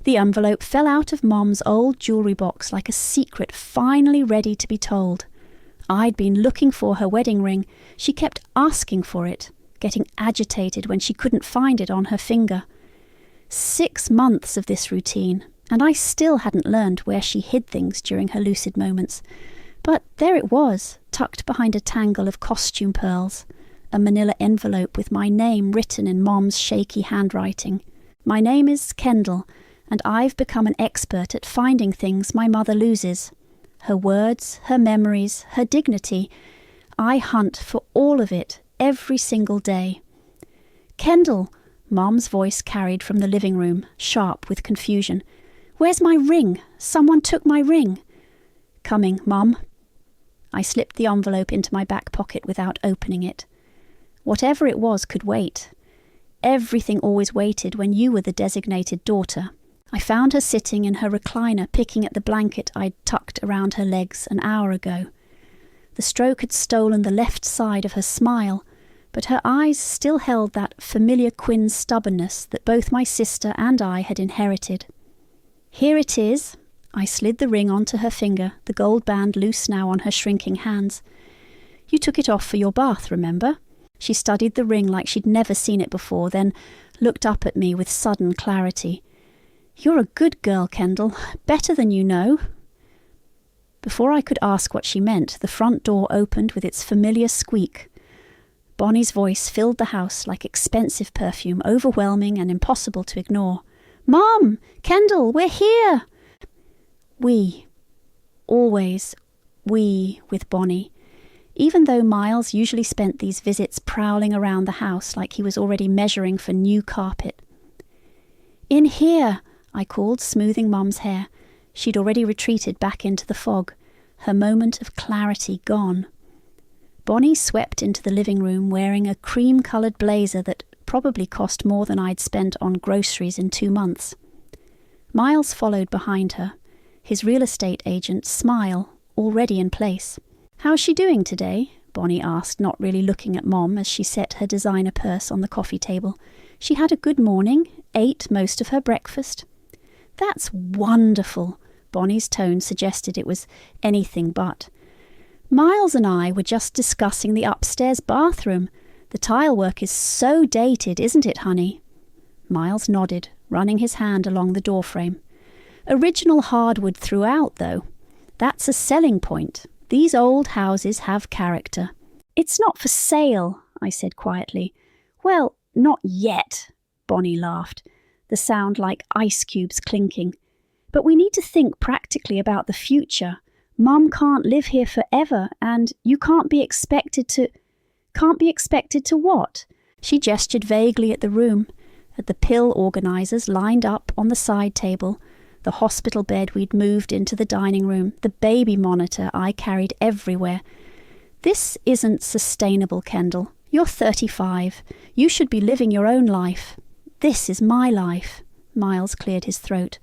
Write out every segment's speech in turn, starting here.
The envelope fell out of Mom's old jewellery box like a secret finally ready to be told. I'd been looking for her wedding ring. She kept asking for it, getting agitated when she couldn't find it on her finger. 6 months of this routine, and I still hadn't learned where she hid things during her lucid moments. But there it was, tucked behind a tangle of costume pearls, a manila envelope with my name written in Mom's shaky handwriting. My name is Kendall, and I've become an expert at finding things my mother loses. Her words, her memories, her dignity. I hunt for all of it every single day. Kendall, Mom's voice carried from the living room, sharp with confusion. Where's my ring? Someone took my ring. Coming, Mom. I slipped the envelope into my back pocket without opening it. Whatever it was could wait. Everything always waited when you were the designated daughter. I found her sitting in her recliner picking at the blanket I'd tucked around her legs an hour ago. The stroke had stolen the left side of her smile, but her eyes still held that familiar Quinn stubbornness that both my sister and I had inherited. Here it is. I slid the ring onto her finger, the gold band loose now on her shrinking hands. You took it off for your bath, remember? She studied the ring like she'd never seen it before, then looked up at me with sudden clarity. You're a good girl, Kendall. Better than you know. Before I could ask what she meant, the front door opened with its familiar squeak. Bonnie's voice filled the house like expensive perfume, overwhelming and impossible to ignore. Mom! Kendall, we're here! We. Always we with Bonnie. Even though Miles usually spent these visits prowling around the house like he was already measuring for new carpet. In here, I called, smoothing Mum's hair. She'd already retreated back into the fog, her moment of clarity gone. Bonnie swept into the living room wearing a cream-coloured blazer that probably cost more than I'd spent on groceries in 2 months. Miles followed behind her, his real estate agent's smile already in place. How's she doing today? Bonnie asked, not really looking at Mom as she set her designer purse on the coffee table. She had a good morning, ate most of her breakfast. That's wonderful. Bonnie's tone suggested it was anything but. Miles and I were just discussing the upstairs bathroom. The tile work is so dated, isn't it, honey? Miles nodded, running his hand along the doorframe. Original hardwood throughout, though. That's a selling point. These old houses have character. It's not for sale, I said quietly. Well, not yet, Bonnie laughed, the sound like ice cubes clinking. But we need to think practically about the future. Mum can't live here forever, and you can't be expected to... Can't be expected to what? She gestured vaguely at the room, at the pill organisers lined up on the side table, the hospital bed we'd moved into the dining room, the baby monitor I carried everywhere. This isn't sustainable, Kendall. You're 35. You should be living your own life. This is my life. Miles cleared his throat.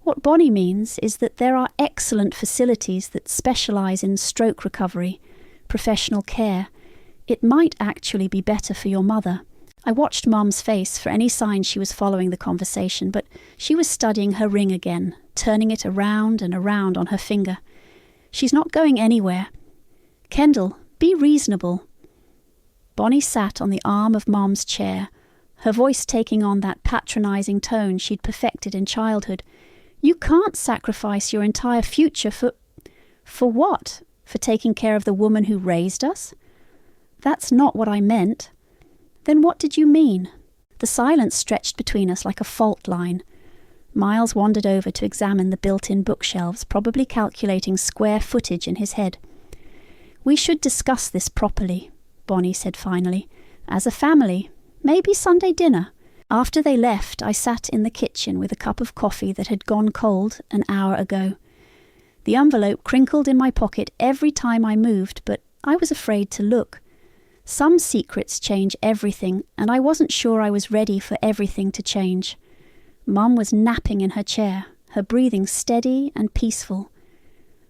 What Bonnie means is that there are excellent facilities that specialise in stroke recovery, professional care. It might actually be better for your mother. I watched Mum's face for any sign she was following the conversation, but she was studying her ring again, turning it around and around on her finger. She's not going anywhere. Kendall, be reasonable. Bonnie sat on the arm of Mum's chair, her voice taking on that patronising tone she'd perfected in childhood. You can't sacrifice your entire future for... For what? For taking care of the woman who raised us? That's not what I meant. Then what did you mean? The silence stretched between us like a fault line. Miles wandered over to examine the built-in bookshelves, probably calculating square footage in his head. We should discuss this properly, Bonnie said finally. As a family, maybe Sunday dinner. After they left, I sat in the kitchen with a cup of coffee that had gone cold an hour ago. The envelope crinkled in my pocket every time I moved, but I was afraid to look. Some secrets change everything, and I wasn't sure I was ready for everything to change. Mum was napping in her chair, her breathing steady and peaceful.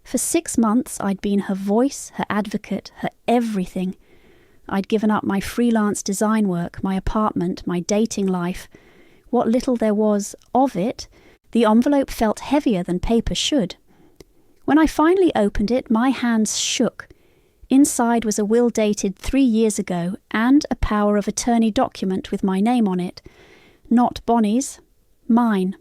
For 6 months I'd been her voice, her advocate, her everything. I'd given up my freelance design work, my apartment, my dating life. What little there was of it, The envelope felt heavier than paper should. When I finally opened it, my hands shook. Inside was a will dated 3 years ago and a power of attorney document with my name on it. Not Bonnie's, mine.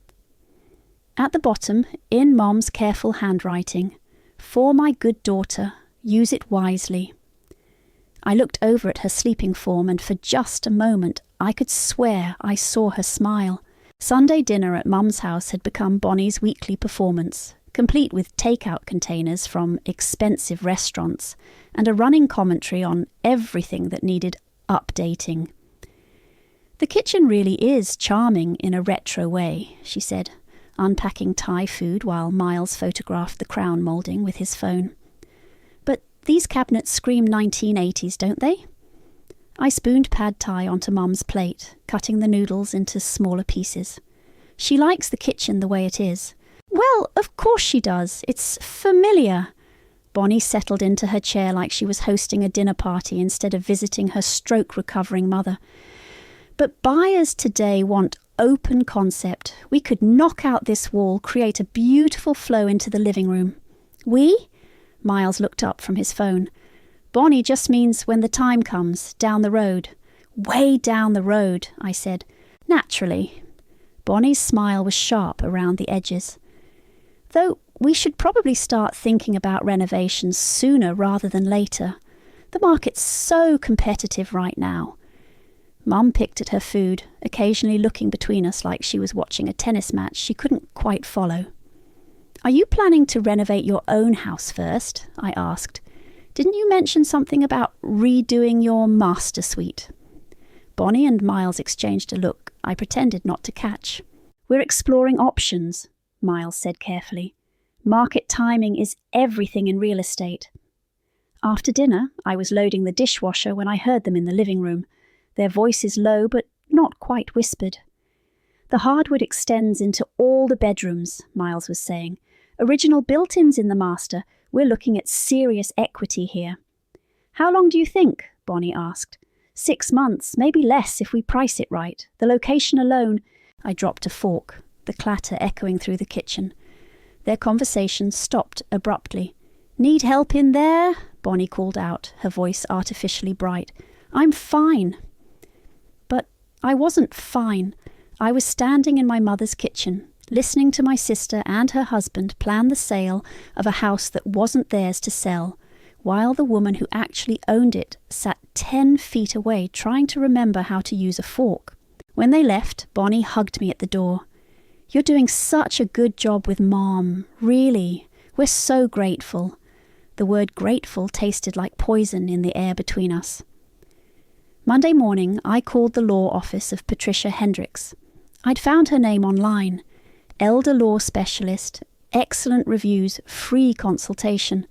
At the bottom, in Mom's careful handwriting, "For my good daughter, use it wisely." I looked over at her sleeping form, and for just a moment I could swear I saw her smile. Sunday dinner at Mum's house had become Bonnie's weekly performance, complete with takeout containers from expensive restaurants and a running commentary on everything that needed updating. "The kitchen really is charming in a retro way," she said, unpacking Thai food while Miles photographed the crown moulding with his phone. "But these cabinets scream 1980s, don't they?" I spooned pad thai onto Mum's plate, cutting the noodles into smaller pieces. "She likes the kitchen the way it is." "Well, of course she does. It's familiar." Bonnie settled into her chair like she was hosting a dinner party instead of visiting her stroke-recovering mother. "But buyers today want open concept. We could knock out this wall, create a beautiful flow into the living room." "We?" Miles looked up from his phone. "Bonnie just means when the time comes, down the road." "Way down the road," I said. "Naturally." Bonnie's smile was sharp around the edges. "Though we should probably start thinking about renovations sooner rather than later. The market's so competitive right now." Mum picked at her food, occasionally looking between us like she was watching a tennis match she couldn't quite follow. "Are you planning to renovate your own house first?" I asked. "Didn't you mention something about redoing your master suite?" Bonnie and Miles exchanged a look I pretended not to catch. "We're exploring options," Miles said carefully. "Market timing is everything in real estate." After dinner, I was loading the dishwasher when I heard them in the living room, their voices low but not quite whispered. "The hardwood extends into all the bedrooms," Miles was saying. "Original built-ins in the master. We're looking at serious equity here." "How long do you think?" Bonnie asked. 6 months, maybe less if we price it right. The location alone..." I dropped a fork, the clatter echoing through the kitchen. Their conversation stopped abruptly. "Need help in there?" Bonnie called out, her voice artificially bright. "I'm fine." But I wasn't fine. I was standing in my mother's kitchen, listening to my sister and her husband plan the sale of a house that wasn't theirs to sell, while the woman who actually owned it sat 10 feet away trying to remember how to use a fork. When they left, Bonnie hugged me at the door. "You're doing such a good job with Mom, really. We're so grateful." The word grateful tasted like poison in the air between us. Monday morning, I called the law office of Patricia Hendricks. I'd found her name online. Elder law specialist, excellent reviews, free consultation.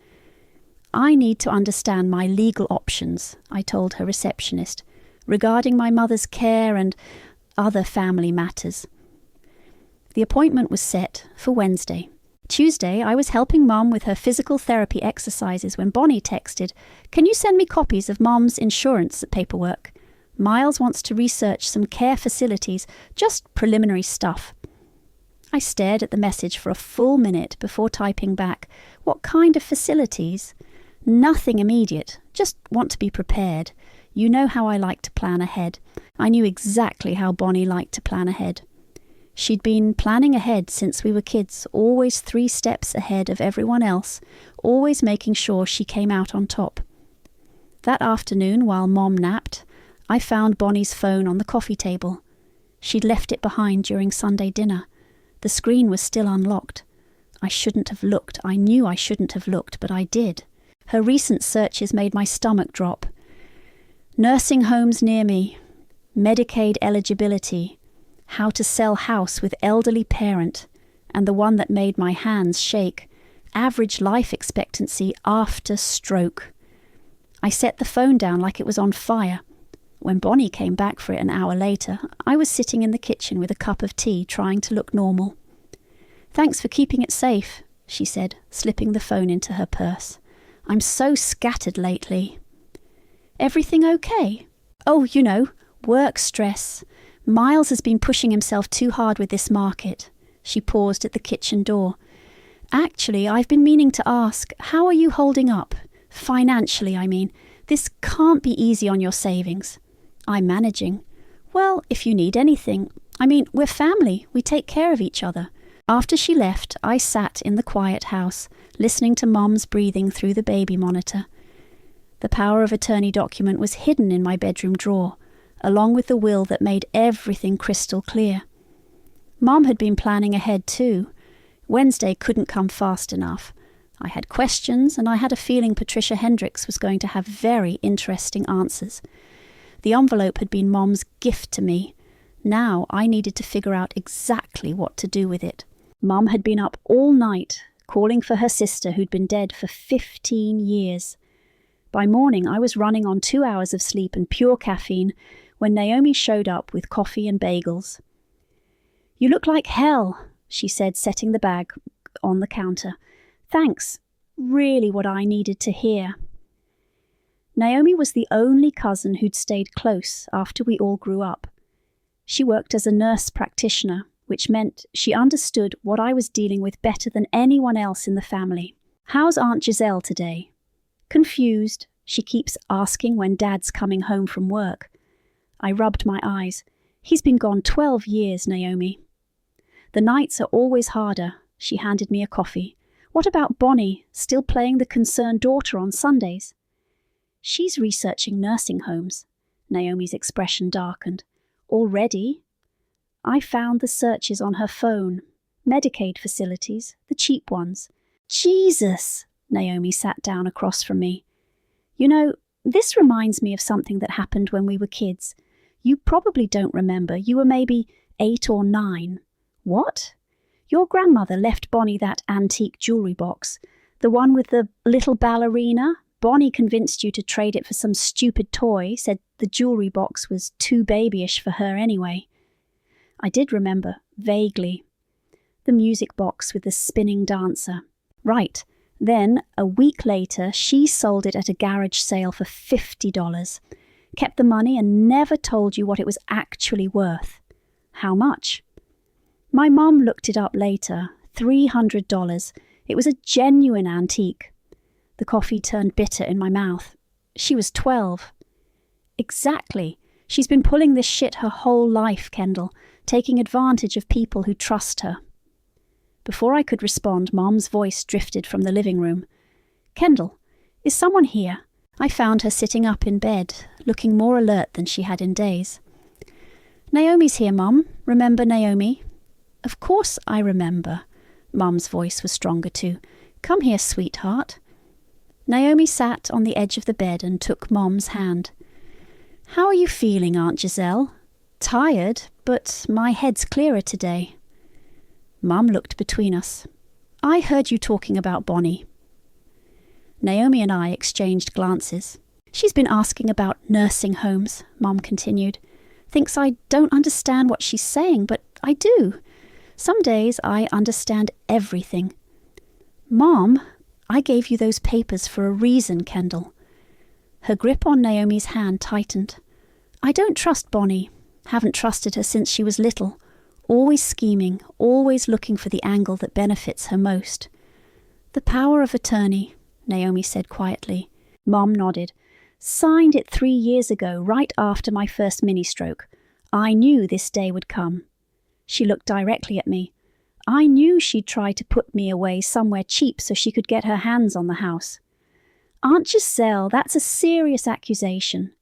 "I need to understand my legal options," I told her receptionist, "regarding my mother's care and other family matters." The appointment was set for Wednesday. Tuesday, I was helping Mum with her physical therapy exercises when Bonnie texted, "Can you send me copies of Mom's insurance paperwork? Miles wants to research some care facilities, just preliminary stuff." I stared at the message for a full minute before typing back, "What kind of facilities?" "Nothing immediate, just want to be prepared. You know how I like to plan ahead." I knew exactly how Bonnie liked to plan ahead. She'd been planning ahead since we were kids, always 3 steps ahead of everyone else, always making sure she came out on top. That afternoon, while Mom napped, I found Bonnie's phone on the coffee table. She'd left it behind during Sunday dinner. The screen was still unlocked. I shouldn't have looked. I knew I shouldn't have looked, but I did. Her recent searches made my stomach drop. Nursing homes near me, Medicaid eligibility, how to sell house with elderly parent, and the one that made my hands shake, average life expectancy after stroke. I set the phone down like it was on fire. When Bonnie came back for it an hour later, I was sitting in the kitchen with a cup of tea trying to look normal. "Thanks for keeping it safe," she said, slipping the phone into her purse. "I'm so scattered lately." "Everything okay?" "Oh, work stress. Miles has been pushing himself too hard with this market. She paused at the kitchen door. Actually, I've been meaning to ask, how are you holding up? Financially, I mean. This can't be easy on your savings. I'm managing. Well, if you need anything. I mean, we're family. We take care of each other. After she left, I sat in the quiet house, listening to Mum's breathing through the baby monitor. The power of attorney document was hidden in my bedroom drawer, along with the will that made everything crystal clear. Mum had been planning ahead too. Wednesday couldn't come fast enough. I had questions, and I had a feeling Patricia Hendricks was going to have very interesting answers. The envelope had been Mom's gift to me. Now I needed to figure out exactly what to do with it. Mum had been up all night, calling for her sister who'd been dead for 15 years. By morning I was running on 2 hours of sleep and pure caffeine when Naomi showed up with coffee and bagels. "You look like hell," she said, setting the bag on the counter. "Thanks. Really what I needed to hear." Naomi was the only cousin who'd stayed close after we all grew up. She worked as a nurse practitioner, which meant she understood what I was dealing with better than anyone else in the family. "How's Aunt Giselle today?" "Confused. She keeps asking when Dad's coming home from work." I rubbed my eyes. "He's been gone 12 years, Naomi." "The nights are always harder." She handed me a coffee. "What about Bonnie, still playing the concerned daughter on Sundays?" "She's researching nursing homes." Naomi's expression darkened. "Already?" I found the searches on her phone. Medicaid facilities, the cheap ones. "Jesus!" Naomi sat down across from me. "You know, this reminds me of something that happened when we were kids. You probably don't remember. You were maybe 8 or 9. "What?" "Your grandmother left Bonnie that antique jewelry box. The one with the little ballerina. Bonnie convinced you to trade it for some stupid toy, said the jewelry box was too babyish for her anyway." I did remember, vaguely. The music box with the spinning dancer. Right. Then, a week later, she sold it at a garage sale for $50. Kept the money and never told you what it was actually worth. How much? My mum looked it up later. $300. It was a genuine antique. The coffee turned bitter in my mouth. She was 12. Exactly. She's been pulling this shit her whole life, Kendall, taking advantage of people who trust her. Before I could respond, Mom's voice drifted from the living room. "Kendall, is someone here?" I found her sitting up in bed, looking more alert than she had in days. "Naomi's here, Mom. Remember Naomi?" "Of course I remember." Mum's voice was stronger too. "Come here, sweetheart." Naomi sat on the edge of the bed and took Mom's hand. "How are you feeling, Aunt Giselle?" "Tired, but my head's clearer today." Mum looked between us. "I heard you talking about Bonnie." Naomi and I exchanged glances. "She's been asking about nursing homes," Mum continued. "Thinks I don't understand what she's saying, but I do. Some days I understand everything." "Mom, I gave you those papers for a reason, Kendall." Her grip on Naomi's hand tightened. "I don't trust Bonnie. Haven't trusted her since she was little. Always scheming, always looking for the angle that benefits her most." "The power of attorney," Naomi said quietly. Mom nodded. "Signed it 3 years ago, right after my first mini-stroke. I knew this day would come." She looked directly at me. "I knew she'd try to put me away somewhere cheap so she could get her hands on the house." "Aunt Giselle, that's a serious accusation."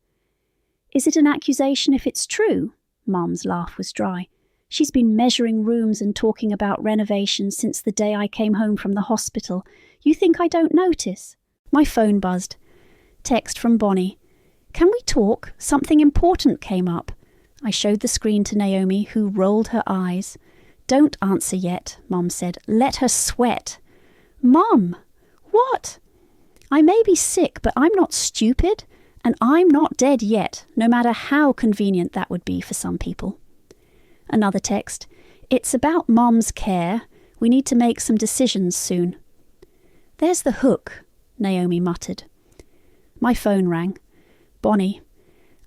"Is it an accusation if it's true?" Mom's laugh was dry. "She's been measuring rooms and talking about renovations since the day I came home from the hospital. You think I don't notice?" My phone buzzed. Text from Bonnie. "Can we talk? Something important came up." I showed the screen to Naomi, who rolled her eyes. "Don't answer yet," Mom said. "Let her sweat." "Mom! What?" "I may be sick, but I'm not stupid, and I'm not dead yet, no matter how convenient that would be for some people." Another text. "It's about Mom's care. We need to make some decisions soon." "There's the hook," Naomi muttered. My phone rang. "Bonnie."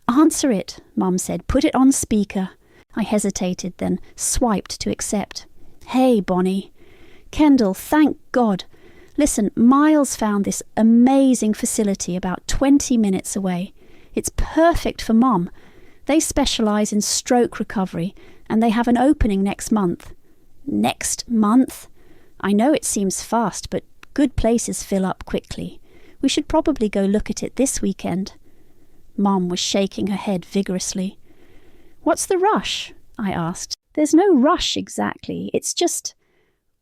"Answer it," Mom said. "Put it on speaker." I hesitated, then swiped to accept. Hey, Bonnie. Kendall, thank God. Listen, Miles found this amazing facility about 20 minutes away. It's perfect for Mom. They specialise in stroke recovery and they have an opening next month. Next month? I know it seems fast, but good places fill up quickly. We should probably go look at it this weekend. Mom was shaking her head vigorously. What's the rush? I asked. There's no rush exactly. It's just,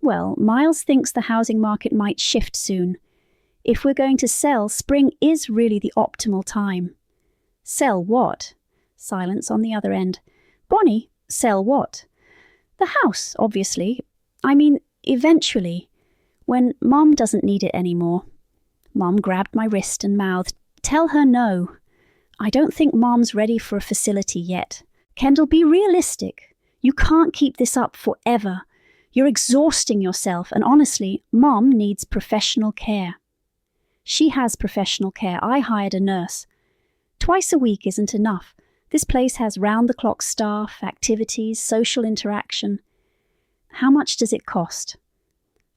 well, Miles thinks the housing market might shift soon. If we're going to sell, spring is really the optimal time. Sell what? Silence on the other end. Bonnie, sell what? The house, obviously. I mean, eventually. When Mom doesn't need it anymore. Mom grabbed my wrist and mouthed, Tell her no. I don't think Mom's ready for a facility yet. Kendall, be realistic. You can't keep this up forever. You're exhausting yourself, and honestly, Mom needs professional care. She has professional care. I hired a nurse. Twice a week isn't enough. This place has round-the-clock staff, activities, social interaction. How much does it cost?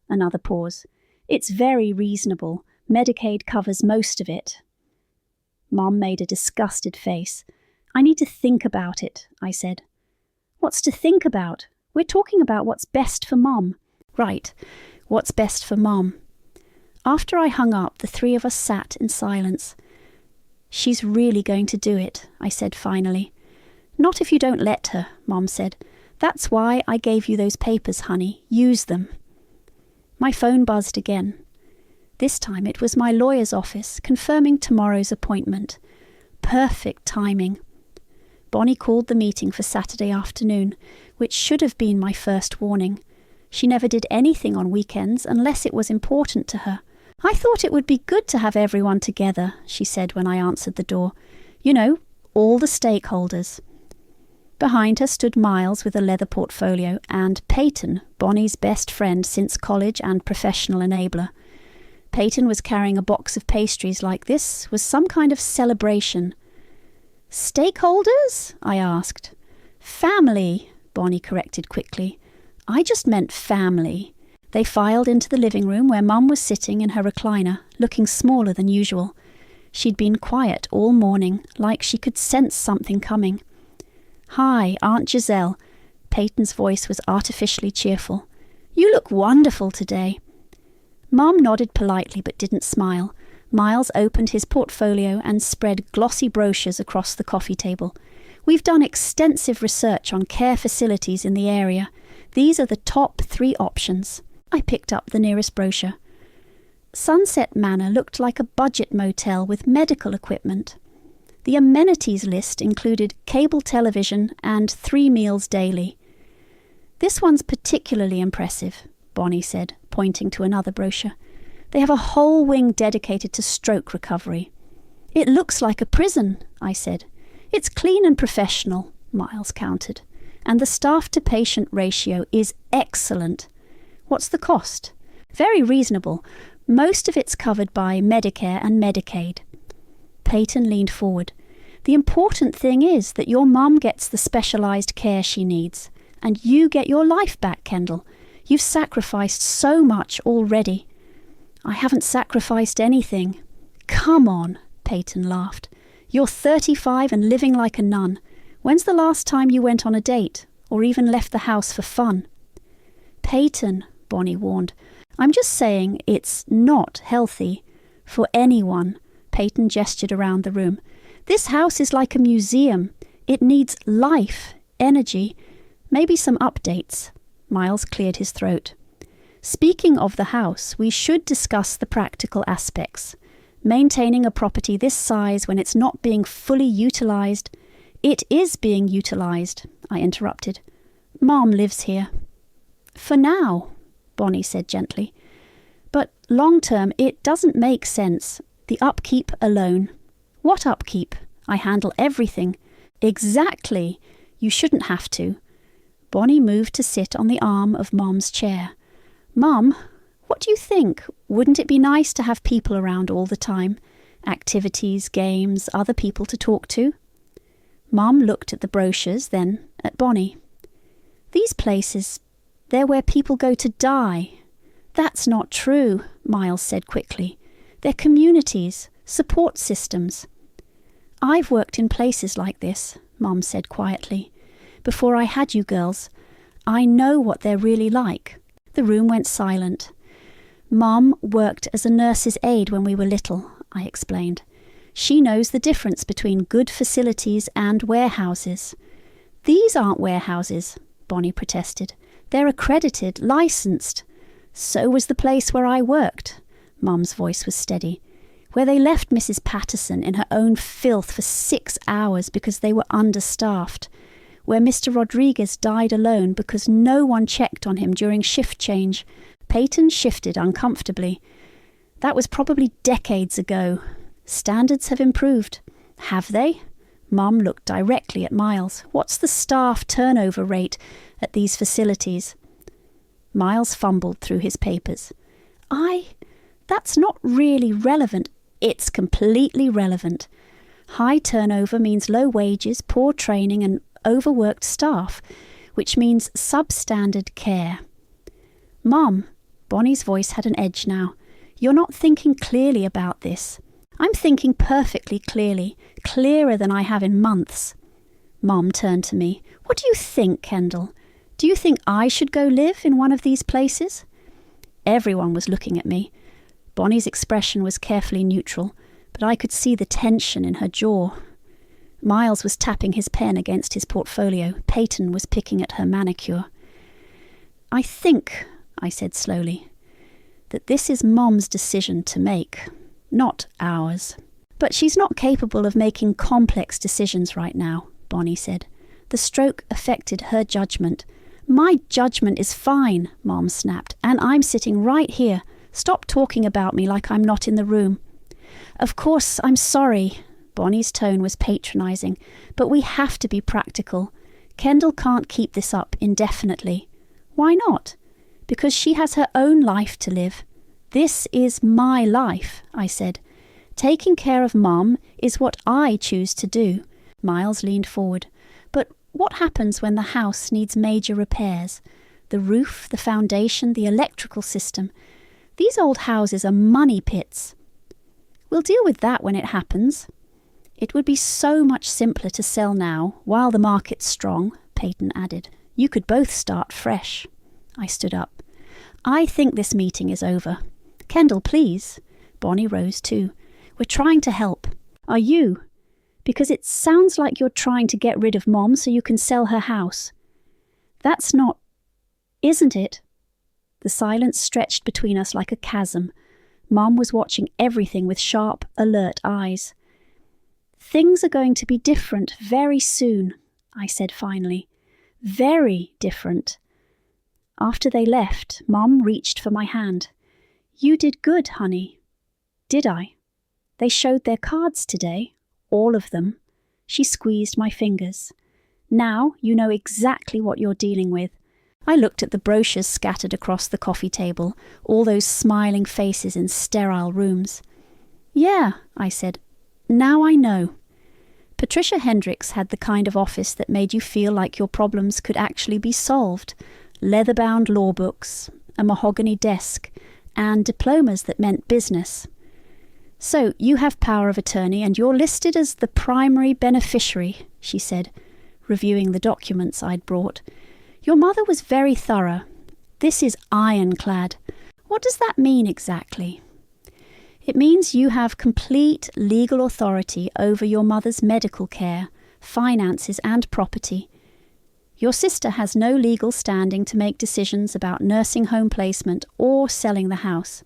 Another pause. It's very reasonable. Medicaid covers most of it. Mom made a disgusted face. I need to think about it, I said. What's to think about? We're talking about what's best for Mom. Right, what's best for Mom? After I hung up, the three of us sat in silence. She's really going to do it, I said finally. Not if you don't let her, Mom said. That's why I gave you those papers, honey. Use them. My phone buzzed again. This time it was my lawyer's office, confirming tomorrow's appointment. Perfect timing. Bonnie called the meeting for Saturday afternoon, which should have been my first warning. She never did anything on weekends unless it was important to her. I thought it would be good to have everyone together, she said when I answered the door. You know, all the stakeholders. Behind her stood Miles with a leather portfolio and Peyton, Bonnie's best friend since college and professional enabler. Peyton was carrying a box of pastries like this was some kind of celebration. Stakeholders? I asked. Family, Bonnie corrected quickly. I just meant family. They filed into the living room where Mum was sitting in her recliner, looking smaller than usual. She'd been quiet all morning, like she could sense something coming. Hi, Aunt Giselle. Peyton's voice was artificially cheerful. You look wonderful today. Mum nodded politely but didn't smile. Miles opened his portfolio and spread glossy brochures across the coffee table. We've done extensive research on care facilities in the area. These are the top 3 options. I picked up the nearest brochure. Sunset Manor looked like a budget motel with medical equipment. The amenities list included cable television and 3 meals daily. This one's particularly impressive, Bonnie said, pointing to another brochure. They have a whole wing dedicated to stroke recovery. It looks like a prison, I said. It's clean and professional, Miles countered. And the staff-to-patient ratio is excellent. What's the cost? Very reasonable. Most of it's covered by Medicare and Medicaid. Peyton leaned forward. The important thing is that your mum gets the specialised care she needs. And you get your life back, Kendall. You've sacrificed so much already. I haven't sacrificed anything. Come on, Peyton laughed. You're 35 and living like a nun. When's the last time you went on a date, or even left the house for fun? Peyton, Bonnie warned, I'm just saying it's not healthy for anyone. Peyton gestured around the room. This house is like a museum. It needs life, energy, maybe some updates. Miles cleared his throat. Speaking of the house, we should discuss the practical aspects. Maintaining a property this size when it's not being fully utilised. It is being utilised, I interrupted. Mom lives here. For now, Bonnie said gently. But long-term, it doesn't make sense. The upkeep alone. What upkeep? I handle everything. Exactly. You shouldn't have to. Bonnie moved to sit on the arm of Mom's chair. Mum, what do you think? Wouldn't it be nice to have people around all the time? Activities, games, other people to talk to? Mum looked at the brochures, then at Bonnie. These places, They're where people go to die. That's not true, Miles said quickly. They're communities, support systems. I've worked in places like this, Mom said quietly. Before I had you girls, I know what they're really like. The room went silent. Mom worked as a nurse's aide when we were little, I explained. She knows the difference between good facilities and warehouses. These aren't warehouses, Bonnie protested. They're accredited, licensed. So was the place where I worked. Mum's voice was steady. Where they left Mrs. Patterson in her own filth for 6 hours because they were understaffed. Where Mr. Rodriguez died alone because no one checked on him during shift change. Peyton shifted uncomfortably. That was probably decades ago. Standards have improved. Have they? Mum looked directly at Miles. What's the staff turnover rate at these facilities? Miles fumbled through his papers. That's not really relevant. It's completely relevant. High turnover means low wages, poor training and overworked staff, which means substandard care. Mum, Bonnie's voice had an edge now. You're not thinking clearly about this. I'm thinking perfectly clearly, clearer than I have in months. Mum turned to me. What do you think, Kendall? Do you think I should go live in one of these places? Everyone was looking at me. Bonnie's expression was carefully neutral, but I could see the tension in her jaw. Miles was tapping his pen against his portfolio. Peyton was picking at her manicure. I think, I said slowly, that this is Mom's decision to make, not ours. But she's not capable of making complex decisions right now, Bonnie said. The stroke affected her judgment. My judgment is fine, Mom snapped, and I'm sitting right here. Stop talking about me like I'm not in the room. Of course, I'm sorry. Bonnie's tone was patronising, but we have to be practical. Kendall can't keep this up indefinitely. Why not? Because she has her own life to live. This is my life, I said. Taking care of Mum is what I choose to do. Miles leaned forward. But what happens when the house needs major repairs? The roof, the foundation, the electrical system. These old houses are money pits. We'll deal with that when it happens. It would be so much simpler to sell now, while the market's strong, Peyton added. You could both start fresh. I stood up. I think this meeting is over. Kendall, please. Bonnie rose too. We're trying to help. Are you? Because it sounds like you're trying to get rid of Mom so you can sell her house. That's not... Isn't it? The silence stretched between us like a chasm. Mom was watching everything with sharp, alert eyes. Things are going to be different very soon, I said finally. Very different. After they left, Mom reached for my hand. You did good, honey. Did I? They showed their cards today, all of them. She squeezed my fingers. Now you know exactly what you're dealing with. I looked at the brochures scattered across the coffee table, all those smiling faces in sterile rooms. Yeah, I said. Now I know. Patricia Hendricks had the kind of office that made you feel like your problems could actually be solved. Leather-bound law books, a mahogany desk, and diplomas that meant business. So you have power of attorney and you're listed as the primary beneficiary, she said, reviewing the documents I'd brought. Your mother was very thorough. This is ironclad. What does that mean exactly? It means you have complete legal authority over your mother's medical care, finances and property. Your sister has no legal standing to make decisions about nursing home placement or selling the house.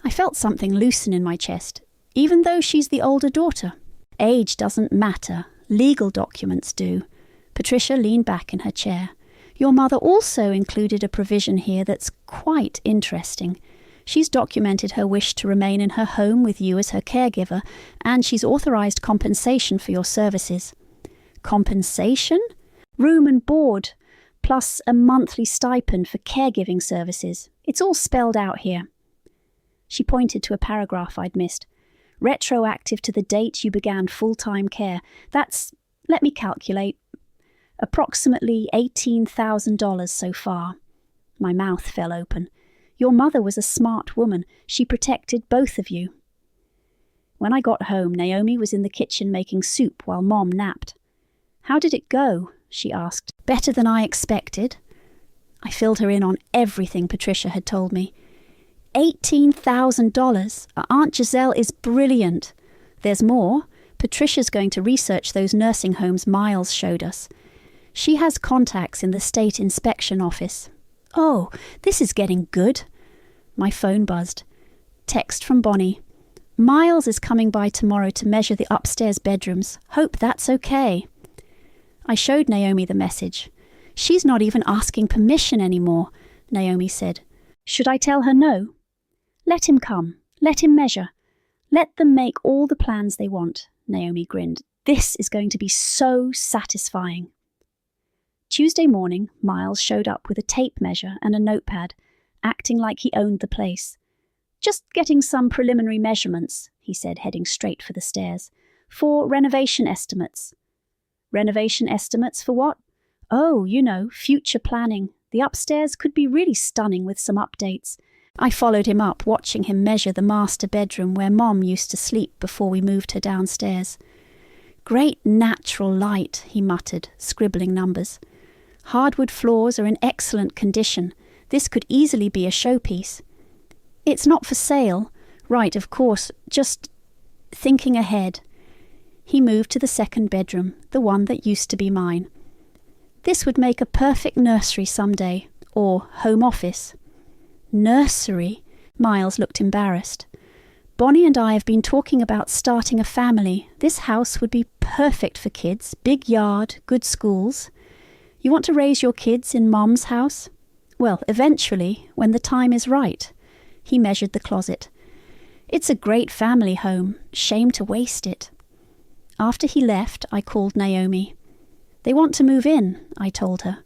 I felt something loosen in my chest, even though she's the older daughter. Age doesn't matter. Legal documents do. Patricia leaned back in her chair. Your mother also included a provision here that's quite interesting. She's documented her wish to remain in her home with you as her caregiver, and she's authorised compensation for your services. Compensation? Room and board, plus a monthly stipend for caregiving services. It's all spelled out here. She pointed to a paragraph I'd missed. Retroactive to the date you began full-time care. That's, let me calculate, Approximately $18,000 so far. My mouth fell open. Your mother was a smart woman. She protected both of you. When I got home, Naomi was in the kitchen making soup while Mom napped. How did it go? She asked. Better than I expected. I filled her in on everything Patricia had told me. $18,000. Aunt Giselle is brilliant. There's more. Patricia's going to research those nursing homes Miles showed us. She has contacts in the state inspection office. Oh, this is getting good. My phone buzzed. Text from Bonnie. Miles is coming by tomorrow to measure the upstairs bedrooms. Hope that's okay. I showed Naomi the message. She's not even asking permission anymore, Naomi said. Should I tell her no? Let him come. Let him measure. Let them make all the plans they want, Naomi grinned. This is going to be so satisfying. Tuesday morning, Miles showed up with a tape measure and a notepad, acting like he owned the place. Just getting some preliminary measurements, he said, heading straight for the stairs, for renovation estimates. Renovation estimates for what? Oh, future planning. The upstairs could be really stunning with some updates. I followed him up, watching him measure the master bedroom where Mom used to sleep before we moved her downstairs. Great natural light, he muttered, scribbling numbers. Hardwood floors are in excellent condition. This could easily be a showpiece. It's not for sale. Right, of course, just thinking ahead. He moved to the second bedroom, the one that used to be mine. This would make a perfect nursery someday, or home office. Nursery? Miles looked embarrassed. Bonnie and I have been talking about starting a family. This house would be perfect for kids, big yard, good schools. You want to raise your kids in Mom's house? Well, eventually, when the time is right. He measured the closet. It's a great family home. Shame to waste it. After he left, I called Naomi. They want to move in, I told her.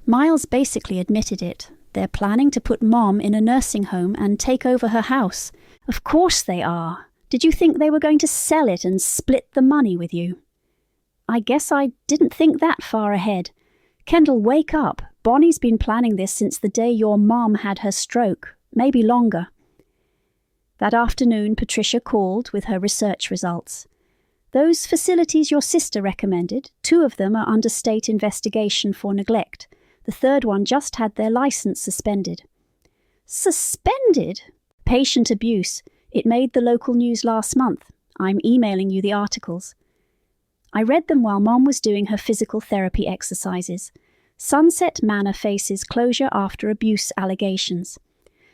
Miles basically admitted it. They're planning to put Mom in a nursing home and take over her house. Of course they are. Did you think they were going to sell it and split the money with you? I guess I didn't think that far ahead. Kendall, wake up. Bonnie's been planning this since the day your mom had her stroke, maybe longer. That afternoon, Patricia called with her research results. Those facilities your sister recommended, 2 of them are under state investigation for neglect. The third one just had their license suspended. Suspended? Patient abuse. It made the local news last month. I'm emailing you the articles. I read them while Mom was doing her physical therapy exercises. Sunset Manor faces closure after abuse allegations.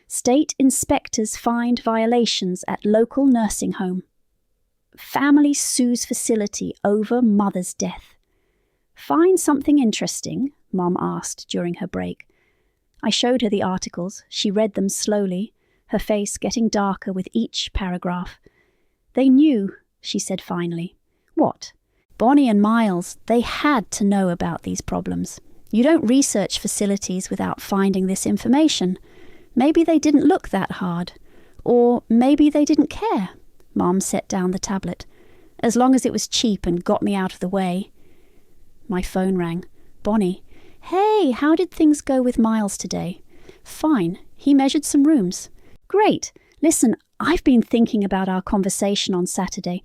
State inspectors find violations at local nursing home. Family sues facility over mother's death. Find something interesting? Mom asked during her break. I showed her the articles. She read them slowly, her face getting darker with each paragraph. They knew, she said finally. What? Bonnie and Miles, they had to know about these problems. You don't research facilities without finding this information. Maybe they didn't look that hard. Or maybe they didn't care. Mom set down the tablet. As long as it was cheap and got me out of the way. My phone rang. Bonnie. Hey, how did things go with Miles today? Fine. He measured some rooms. Great. Listen, I've been thinking about our conversation on Saturday.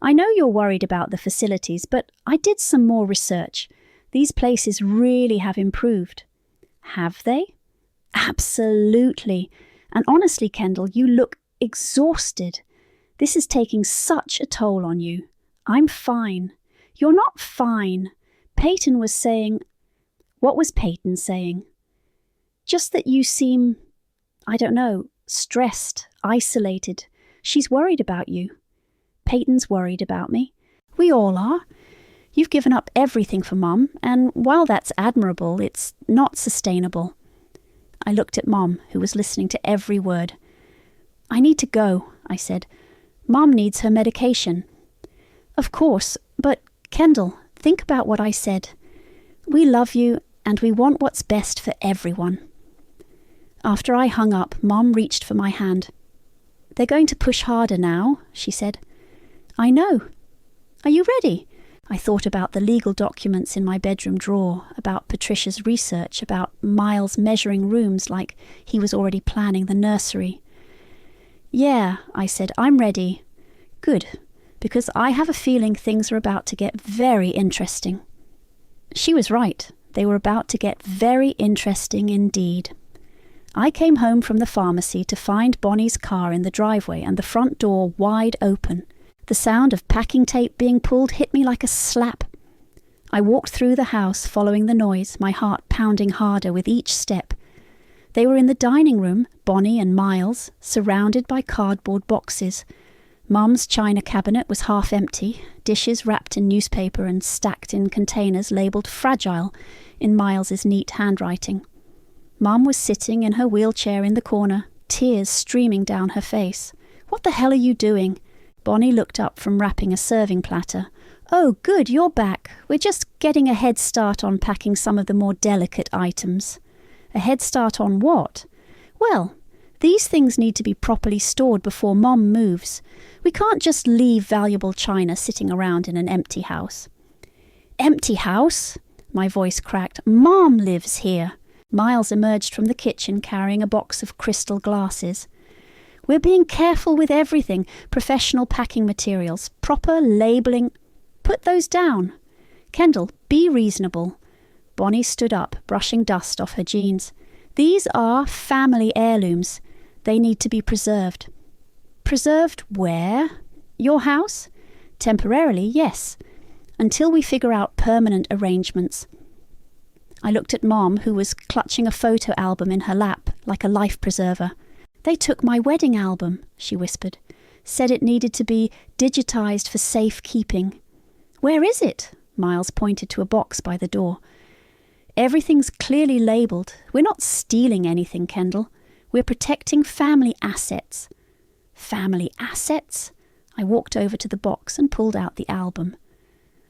I know you're worried about the facilities, but I did some more research. These places really have improved. Have they? Absolutely. And honestly, Kendall, you look exhausted. This is taking such a toll on you. I'm fine. You're not fine. Peyton was saying... What was Peyton saying? Just that you seem, I don't know, stressed, isolated. She's worried about you. Peyton's worried about me. We all are. You've given up everything for Mom, and while that's admirable, it's not sustainable. I looked at Mom, who was listening to every word. I need to go, I said. Mom needs her medication. Of course, but Kendall, think about what I said. We love you, and we want what's best for everyone. After I hung up, Mom reached for my hand. They're going to push harder now, she said. I know. Are you ready? I thought about the legal documents in my bedroom drawer, about Patricia's research, about Miles measuring rooms like he was already planning the nursery. "Yeah," I said, "I'm ready." "Good, because I have a feeling things are about to get very interesting." She was right. They were about to get very interesting indeed. I came home from the pharmacy to find Bonnie's car in the driveway and the front door wide open. The sound of packing tape being pulled hit me like a slap. I walked through the house following the noise, my heart pounding harder with each step. They were in the dining room, Bonnie and Miles, surrounded by cardboard boxes. Mum's china cabinet was half empty, dishes wrapped in newspaper and stacked in containers labelled fragile in Miles's neat handwriting. Mum was sitting in her wheelchair in the corner, tears streaming down her face. "What the hell are you doing?" Bonnie looked up from wrapping a serving platter. "Oh, good, you're back. We're just getting a head start on packing some of the more delicate items." "A head start on what?" "Well, these things need to be properly stored before Mom moves. We can't just leave valuable china sitting around in an empty house." "Empty house?" My voice cracked. "Mom lives here." Miles emerged from the kitchen carrying a box of crystal glasses. "We're being careful with everything. Professional packing materials, proper labelling." "Put those down." "Kendall, be reasonable." Bonnie stood up, brushing dust off her jeans. "These are family heirlooms. They need to be preserved." "Preserved where?" "Your house?" "Temporarily, yes. Until we figure out permanent arrangements." I looked at Mom, who was clutching a photo album in her lap, like a life preserver. "They took my wedding album," she whispered. "Said it needed to be digitized for safe keeping." "Where is it?" Miles pointed to a box by the door. "Everything's clearly labelled. We're not stealing anything, Kendall. We're protecting family assets." "Family assets?" I walked over to the box and pulled out the album.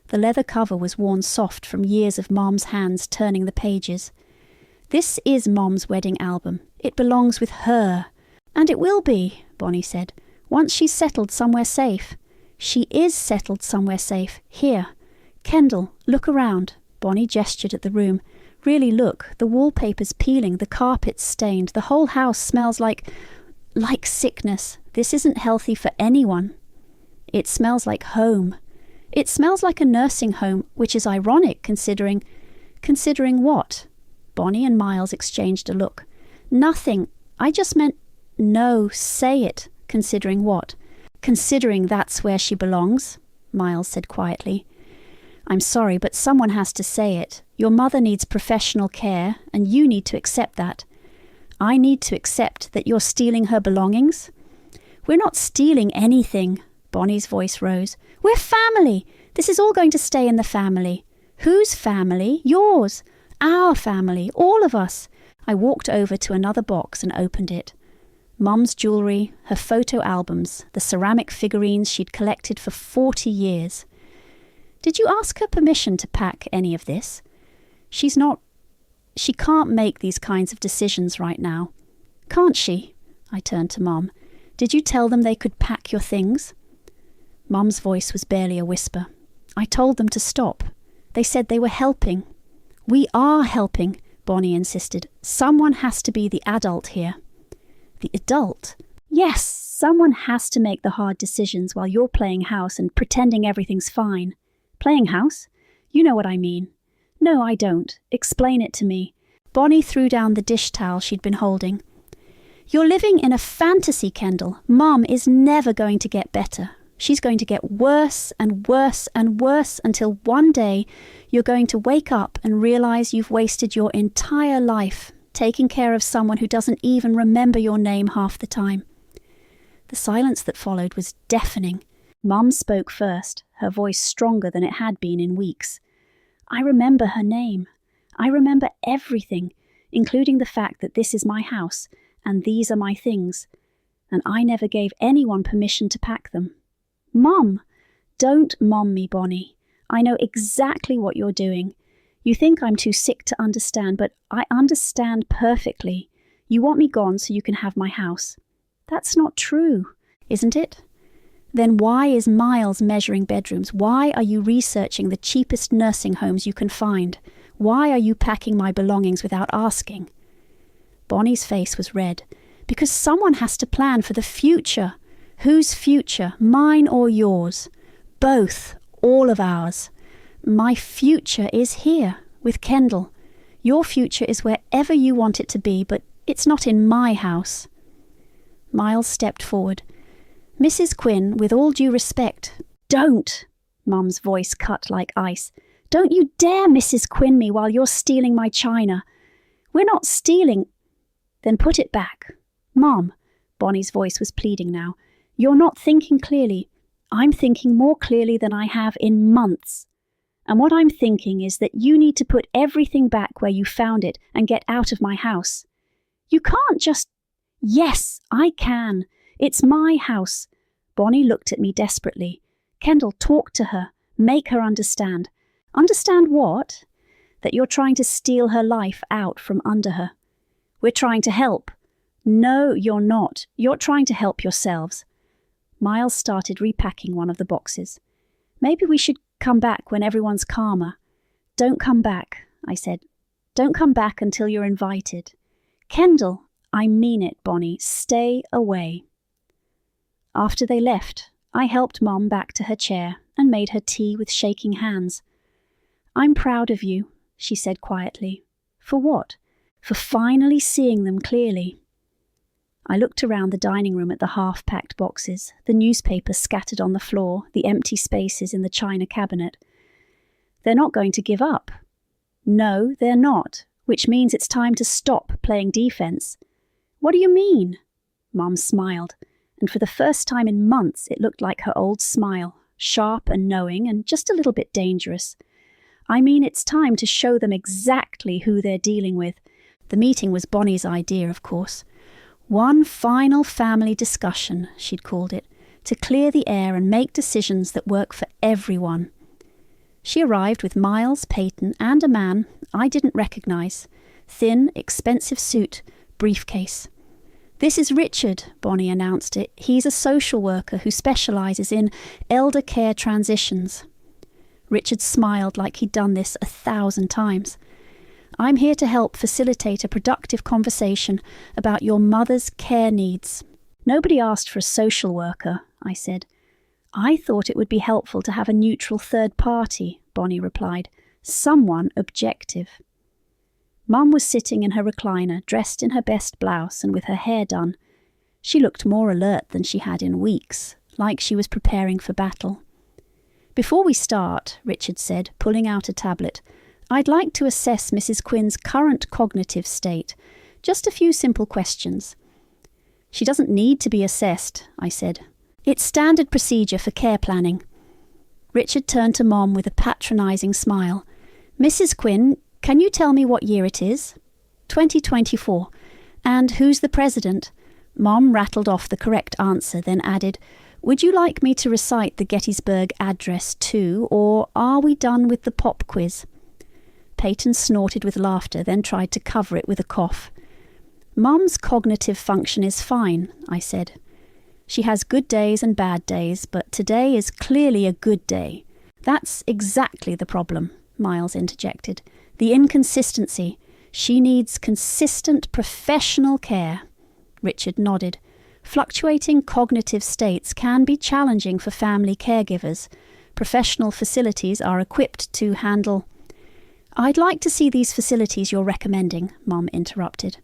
The leather cover was worn soft from years of Mom's hands turning the pages. "This is Mom's wedding album. It belongs with her." "And it will be," Bonnie said, "once she's settled somewhere safe." "She is settled somewhere safe. Here. Kendall, look around." Bonnie gestured at the room. "Really look. The wallpaper's peeling, the carpet's stained, the whole house smells like sickness. This isn't healthy for anyone." "It smells like home." "It smells like a nursing home, which is ironic considering..." "Considering what?" Bonnie and Miles exchanged a look. "Nothing. I just meant..." "No, say it. Considering what?" "Considering that's where she belongs," Miles said quietly. "I'm sorry, but someone has to say it. Your mother needs professional care, and you need to accept that." "I need to accept that you're stealing her belongings?" "We're not stealing anything." Bonnie's voice rose. "We're family. This is all going to stay in the family." "Whose family?" "Yours." "Our family. All of us." I walked over to another box and opened it. Mum's jewellery, her photo albums, the ceramic figurines she'd collected for 40 years. "Did you ask her permission to pack any of this?" She can't make these kinds of decisions right now." "Can't she?" I turned to Mum. "Did you tell them they could pack your things?" Mum's voice was barely a whisper. "I told them to stop. They said they were helping." "We are helping," Bonnie insisted. "Someone has to be the adult here." "The adult?" "Yes, someone has to make the hard decisions while you're playing house and pretending everything's fine." "Playing house? You know what I mean." "No, I don't. Explain it to me." Bonnie threw down the dish towel she'd been holding. "You're living in a fantasy, Kendall. Mum is never going to get better. She's going to get worse and worse and worse until one day you're going to wake up and realise you've wasted your entire life taking care of someone who doesn't even remember your name half the time." The silence that followed was deafening. Mum spoke first, her voice stronger than it had been in weeks. "I remember her name. I remember everything, including the fact that this is my house and these are my things. And I never gave anyone permission to pack them." "Mum!" "Don't mom me, Bonnie. I know exactly what you're doing. You think I'm too sick to understand, but I understand perfectly. You want me gone so you can have my house." "That's not true, isn't it?" Then why is Miles measuring bedrooms? Why are you researching the cheapest nursing homes you can find? Why are you packing my belongings without asking? Bonnie's face was red. Because someone has to plan for the future. Whose future? Mine or yours? Both. All of ours. My future is here, with Kendall. Your future is wherever you want it to be, but it's not in my house. Miles stepped forward. Mrs. Quinn, with all due respect, don't, Mum's voice cut like ice. Don't you dare Mrs. Quinn me while you're stealing my china. We're not stealing. Then put it back. Mum, Bonnie's voice was pleading now, you're not thinking clearly. I'm thinking more clearly than I have in months. And what I'm thinking is that you need to put everything back where you found it and get out of my house. You can't just... Yes, I can. It's my house. Bonnie looked at me desperately. Kendall, talk to her. Make her understand. Understand what? That you're trying to steal her life out from under her. We're trying to help. No, you're not. You're trying to help yourselves. Miles started repacking one of the boxes. Maybe we should come back when everyone's calmer. Don't come back, I said. Don't come back until you're invited. Kendall, I mean it, Bonnie. Stay away. After they left, I helped Mom back to her chair and made her tea with shaking hands. I'm proud of you, she said quietly. For what? For finally seeing them clearly. I looked around the dining room at the half-packed boxes, the newspapers scattered on the floor, the empty spaces in the china cabinet. They're not going to give up. No, they're not, which means it's time to stop playing defense. What do you mean? Mum smiled, and for the first time in months it looked like her old smile, sharp and knowing and just a little bit dangerous. I mean, it's time to show them exactly who they're dealing with. The meeting was Bonnie's idea, of course. One final family discussion, she'd called it, to clear the air and make decisions that work for everyone. She arrived with Miles, Peyton, and a man I didn't recognise. Thin, expensive suit, briefcase. This is Richard, Bonnie announced it. He's a social worker who specialises in elder care transitions. Richard smiled like he'd done this 1,000 times. I'm here to help facilitate a productive conversation about your mother's care needs. Nobody asked for a social worker, I said. I thought it would be helpful to have a neutral third party, Bonnie replied. Someone objective. Mum was sitting in her recliner, dressed in her best blouse and with her hair done. She looked more alert than she had in weeks, like she was preparing for battle. Before we start, Richard said, pulling out a tablet, I'd like to assess Mrs. Quinn's current cognitive state. Just a few simple questions. She doesn't need to be assessed, I said. It's standard procedure for care planning. Richard turned to Mom with a patronising smile. Mrs. Quinn, can you tell me what year it is? 2024. And who's the president? Mom rattled off the correct answer, then added, Would you like me to recite the Gettysburg Address too, or are we done with the pop quiz? Peyton snorted with laughter, then tried to cover it with a cough. Mum's cognitive function is fine, I said. She has good days and bad days, but today is clearly a good day. That's exactly the problem, Miles interjected. The inconsistency. She needs consistent professional care. Richard nodded. Fluctuating cognitive states can be challenging for family caregivers. Professional facilities are equipped to handle... I'd like to see these facilities you're recommending, Mum interrupted.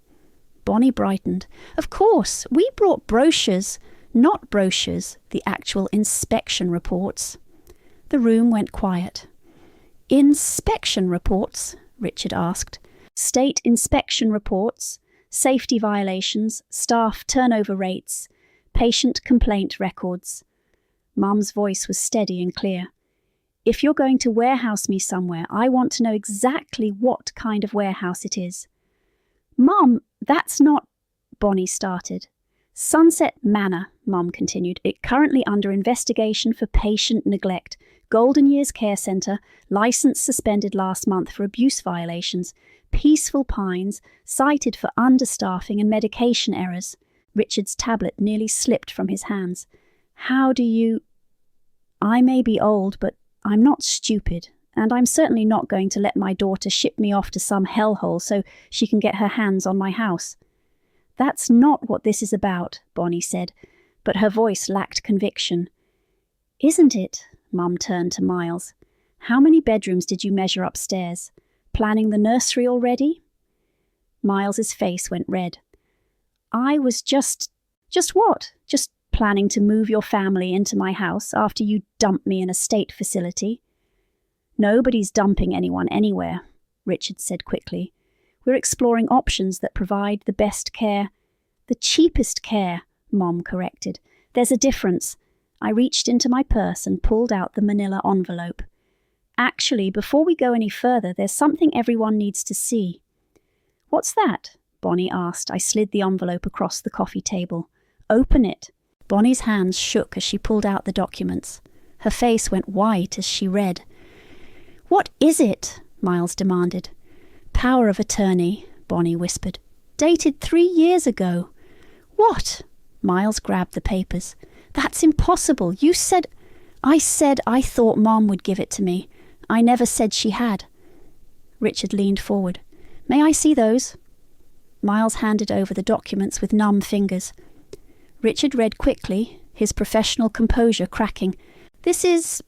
Bonnie brightened. Of course, we brought brochures, not brochures, the actual inspection reports. The room went quiet. Inspection reports? Richard asked. State inspection reports, safety violations, staff turnover rates, patient complaint records. Mum's voice was steady and clear. If you're going to warehouse me somewhere, I want to know exactly what kind of warehouse it is. Mum, that's not... Bonnie started. Sunset Manor, Mum continued. It currently under investigation for patient neglect. Golden Years Care Centre, licence suspended last month for abuse violations. Peaceful Pines, cited for understaffing and medication errors. Richard's tablet nearly slipped from his hands. How do you... I may be old, but I'm not stupid, and I'm certainly not going to let my daughter ship me off to some hellhole so she can get her hands on my house. That's not what this is about, Bonnie said, but her voice lacked conviction. Isn't it? Mum turned to Miles. How many bedrooms did you measure upstairs? Planning the nursery already? Miles's face went red. I was just what? Just planning to move your family into my house after you dumped me in a state facility. Nobody's dumping anyone anywhere, Richard said quickly. We're exploring options that provide the best care. The cheapest care, Mom corrected. There's a difference. I reached into my purse and pulled out the manila envelope. Actually, before we go any further, there's something everyone needs to see. What's that? Bonnie asked. I slid the envelope across the coffee table. Open it. Bonnie's hands shook as she pulled out the documents. Her face went white as she read. What is it? Miles demanded. Power of attorney, Bonnie whispered. Dated 3 years ago. What? Miles grabbed the papers. That's impossible. You said... I said I thought Mom would give it to me. I never said she had. Richard leaned forward. May I see those? Miles handed over the documents with numb fingers. Richard read quickly, his professional composure cracking. This is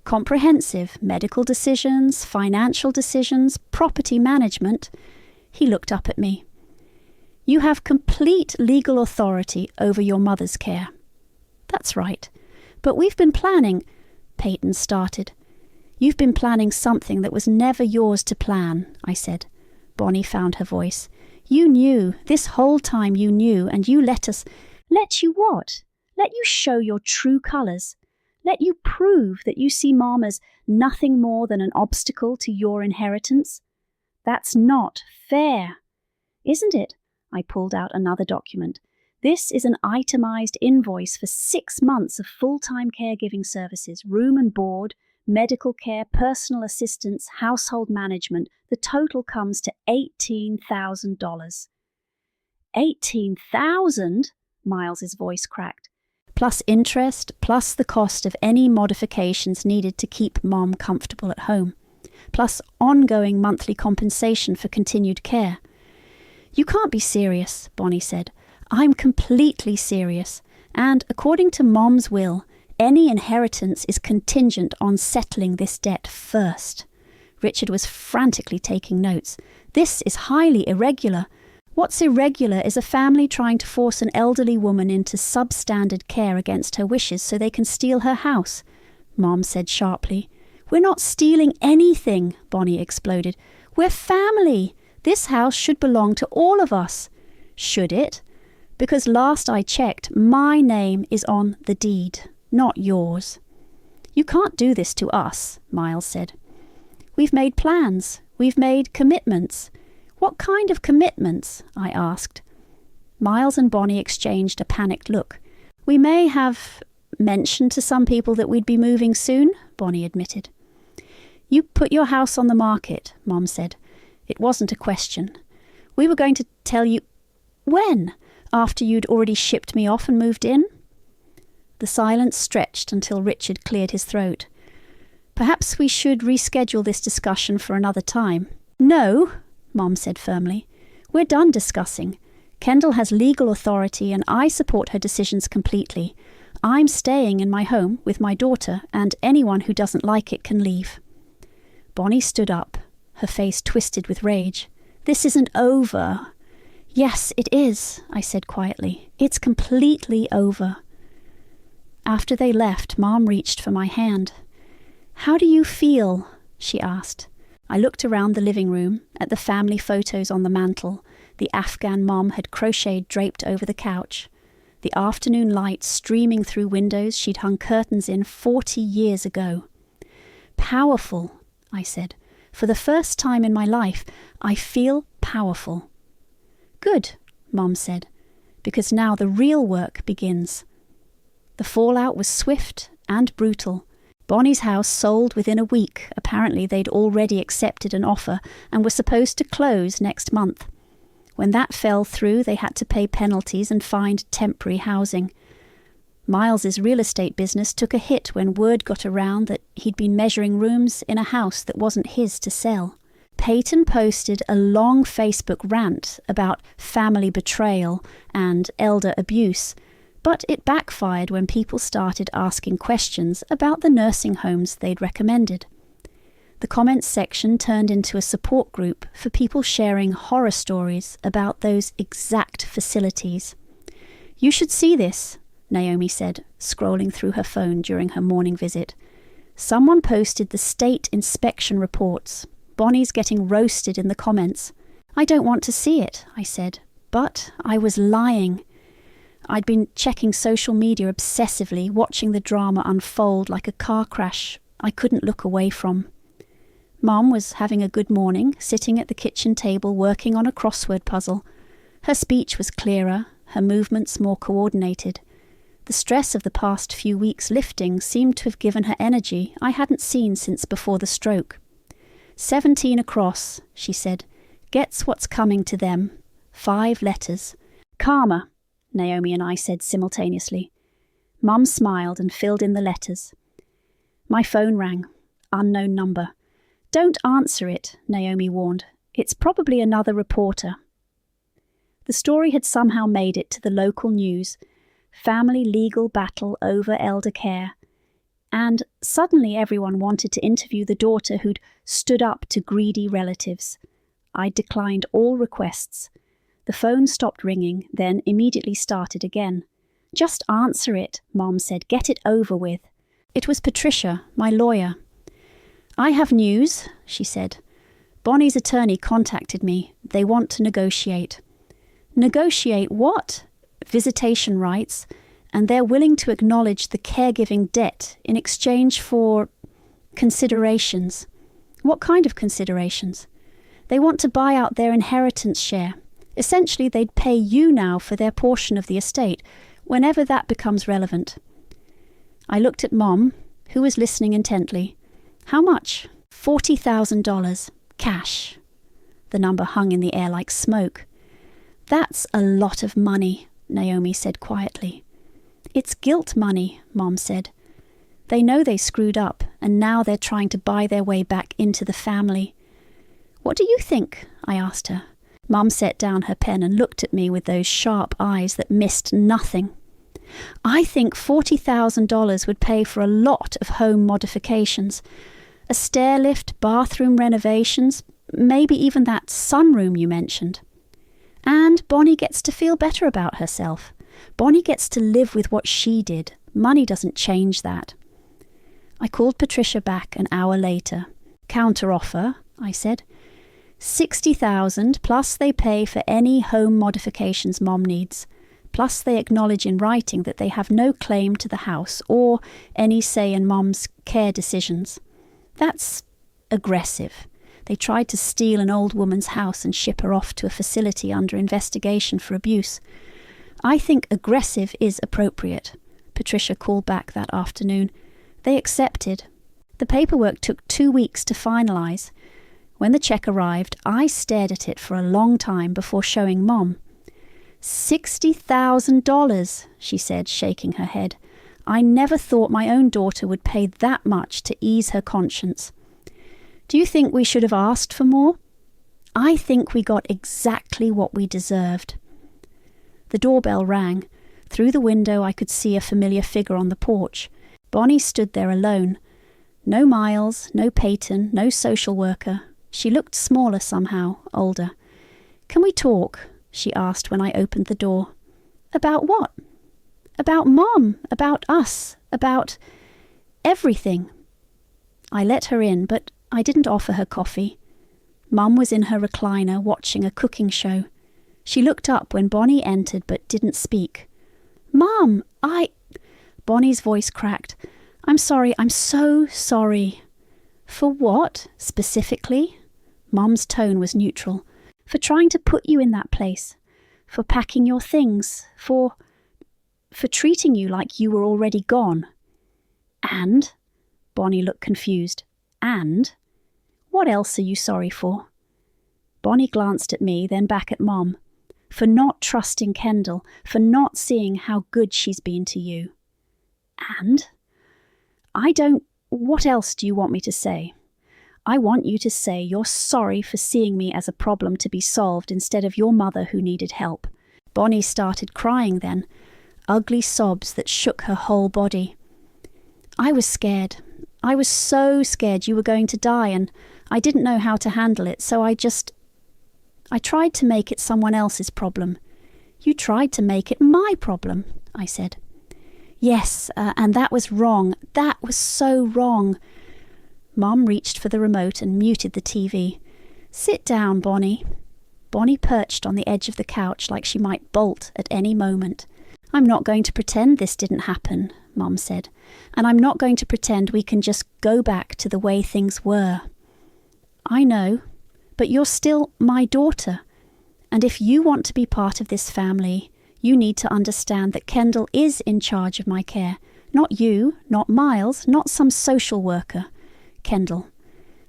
comprehensive. Medical decisions, financial decisions, property management. He looked up at me. You have complete legal authority over your mother's care. That's right. But we've been planning, Peyton started. You've been planning something that was never yours to plan, I said. Bonnie found her voice. You knew, this whole time you knew, and you let us... Let you what? Let you show your true colours. Let you prove that you see Mom as nothing more than an obstacle to your inheritance. That's not fair. Isn't it? I pulled out another document. This is an itemised invoice for 6 months of full-time caregiving services, room and board, medical care, personal assistance, household management. The total comes to $18,000. $18,000? Miles's voice cracked. Plus interest, plus the cost of any modifications needed to keep Mom comfortable at home. Plus ongoing monthly compensation for continued care. You can't be serious, Bonnie said. I'm completely serious, and according to Mom's will, any inheritance is contingent on settling this debt first. Richard was frantically taking notes. This is highly irregular. What's irregular is a family trying to force an elderly woman into substandard care against her wishes so they can steal her house, Mom said sharply. We're not stealing anything, Bonnie exploded. We're family. This house should belong to all of us. Should it? Because last I checked, my name is on the deed, not yours. You can't do this to us, Miles said. We've made plans. We've made commitments. What kind of commitments? I asked. Miles and Bonnie exchanged a panicked look. We may have mentioned to some people that we'd be moving soon, Bonnie admitted. You put your house on the market, Mom said. It wasn't a question. We were going to tell you... When? After you'd already shipped me off and moved in? The silence stretched until Richard cleared his throat. Perhaps we should reschedule this discussion for another time. No, Mom said firmly. We're done discussing. Kendall has legal authority and I support her decisions completely. I'm staying in my home with my daughter and anyone who doesn't like it can leave. Bonnie stood up, her face twisted with rage. This isn't over. Yes, it is, I said quietly. It's completely over. After they left, Mom reached for my hand. How do you feel? She asked. I looked around the living room, at the family photos on the mantel, the Afghan Mom had crocheted draped over the couch, the afternoon light streaming through windows she'd hung curtains in 40 years ago. Powerful, I said. For the first time in my life, I feel powerful. Good, Mom said, because now the real work begins. The fallout was swift and brutal. Bonnie's house sold within a week. Apparently they'd already accepted an offer and were supposed to close next month. When that fell through, they had to pay penalties and find temporary housing. Miles's real estate business took a hit when word got around that he'd been measuring rooms in a house that wasn't his to sell. Peyton posted a long Facebook rant about family betrayal and elder abuse, but it backfired when people started asking questions about the nursing homes they'd recommended. The comments section turned into a support group for people sharing horror stories about those exact facilities. "You should see this," Naomi said, scrolling through her phone during her morning visit. Someone posted the state inspection reports. Bonnie's getting roasted in the comments. "I don't want to see it," I said, but I was lying. I'd been checking social media obsessively, watching the drama unfold like a car crash I couldn't look away from. Mom was having a good morning, sitting at the kitchen table working on a crossword puzzle. Her speech was clearer, her movements more coordinated. The stress of the past few weeks lifting seemed to have given her energy I hadn't seen since before the stroke. 17 across, she said. Gets what's coming to them. 5 letters. Karma, Naomi and I said simultaneously. Mum smiled and filled in the letters. My phone rang. Unknown number. Don't answer it, Naomi warned. It's probably another reporter. The story had somehow made it to the local news. Family legal battle over elder care. And suddenly everyone wanted to interview the daughter who'd stood up to greedy relatives. I declined all requests. The phone stopped ringing, then immediately started again. Just answer it, Mom said. Get it over with. It was Patricia, my lawyer. I have news, she said. Bonnie's attorney contacted me. They want to negotiate. Negotiate what? Visitation rights, and they're willing to acknowledge the caregiving debt in exchange for considerations. What kind of considerations? They want to buy out their inheritance share. Essentially, they'd pay you now for their portion of the estate, whenever that becomes relevant. I looked at Mom, who was listening intently. How much? $40,000. Cash. The number hung in the air like smoke. That's a lot of money, Naomi said quietly. It's guilt money, Mom said. They know they screwed up, and now they're trying to buy their way back into the family. What do you think? I asked her. Mum set down her pen and looked at me with those sharp eyes that missed nothing. I think $40,000 would pay for a lot of home modifications. A stair lift, bathroom renovations, maybe even that sunroom you mentioned. And Bonnie gets to feel better about herself. Bonnie gets to live with what she did. Money doesn't change that. I called Patricia back an hour later. Counter offer, I said. $60,000 plus they pay for any home modifications Mom needs. Plus they acknowledge in writing that they have no claim to the house or any say in Mom's care decisions. That's aggressive. They tried to steal an old woman's house and ship her off to a facility under investigation for abuse. I think aggressive is appropriate, Patricia called back that afternoon. They accepted. The paperwork took 2 weeks to finalise. When the cheque arrived, I stared at it for a long time before showing Mom. $60,000, she said, shaking her head. I never thought my own daughter would pay that much to ease her conscience. Do you think we should have asked for more? I think we got exactly what we deserved. The doorbell rang. Through the window I could see a familiar figure on the porch. Bonnie stood there alone. No Miles, no Peyton, no social worker. She looked smaller somehow, older. Can we talk? She asked when I opened the door. About what? About Mom, about us, about everything. I let her in, but I didn't offer her coffee. Mum was in her recliner watching a cooking show. She looked up when Bonnie entered but didn't speak. Mum, Bonnie's voice cracked. I'm sorry, I'm so sorry. For what, specifically? Mum's tone was neutral. For trying to put you in that place. For packing your things. For treating you like you were already gone. And? Bonnie looked confused. And? What else are you sorry for? Bonnie glanced at me, then back at Mom. For not trusting Kendall, for not seeing how good she's been to you. And? What else do you want me to say? I want you to say you're sorry for seeing me as a problem to be solved instead of your mother who needed help. Bonnie started crying then, ugly sobs that shook her whole body. I was scared. I was so scared you were going to die, and I didn't know how to handle it, so I tried to make it someone else's problem. You tried to make it my problem, I said. Yes, and that was wrong. That was so wrong. Mom reached for the remote and muted the TV. Sit down, Bonnie. Bonnie perched on the edge of the couch like she might bolt at any moment. I'm not going to pretend this didn't happen, Mom said, and I'm not going to pretend we can just go back to the way things were. I know, but you're still my daughter, and if you want to be part of this family, you need to understand that Kendall is in charge of my care. Not you, not Miles, not some social worker. Kendall,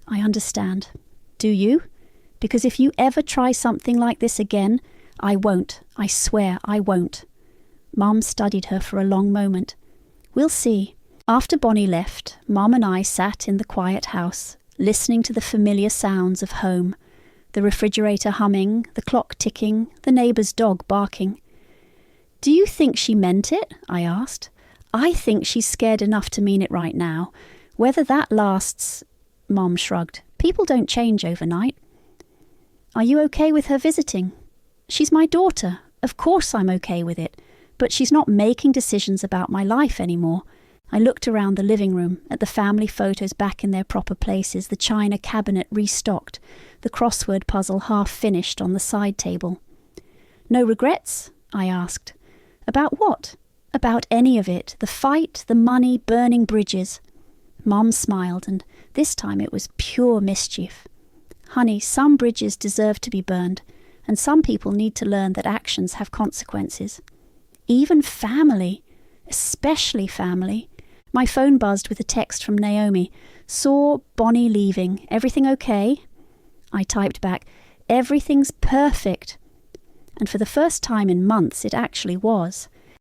I understand. Do you? Because if you ever try something like this again, I won't. I swear I won't. Mom studied her for a long moment. We'll see. After Bonnie left, Mom and I sat in the quiet house, listening to the familiar sounds of home, the refrigerator humming, the clock ticking, the neighbour's dog barking. Do you think she meant it? I asked. I think she's scared enough to mean it right now. Whether that lasts... Mom shrugged. People don't change overnight. Are you okay with her visiting? She's my daughter. Of course I'm okay with it. But she's not making decisions about my life anymore. I looked around the living room, at the family photos back in their proper places, the china cabinet restocked, the crossword puzzle half finished on the side table. No regrets? I asked. About what? About any of it. The fight, the money, burning bridges. Mom smiled, and this time it was pure mischief. Honey, some bridges deserve to be burned, and some people need to learn that actions have consequences. Even family, especially family. My phone buzzed with a text from Naomi. Saw Bonnie leaving. Everything okay? I typed back, everything's perfect. And for the first time in months, it actually was.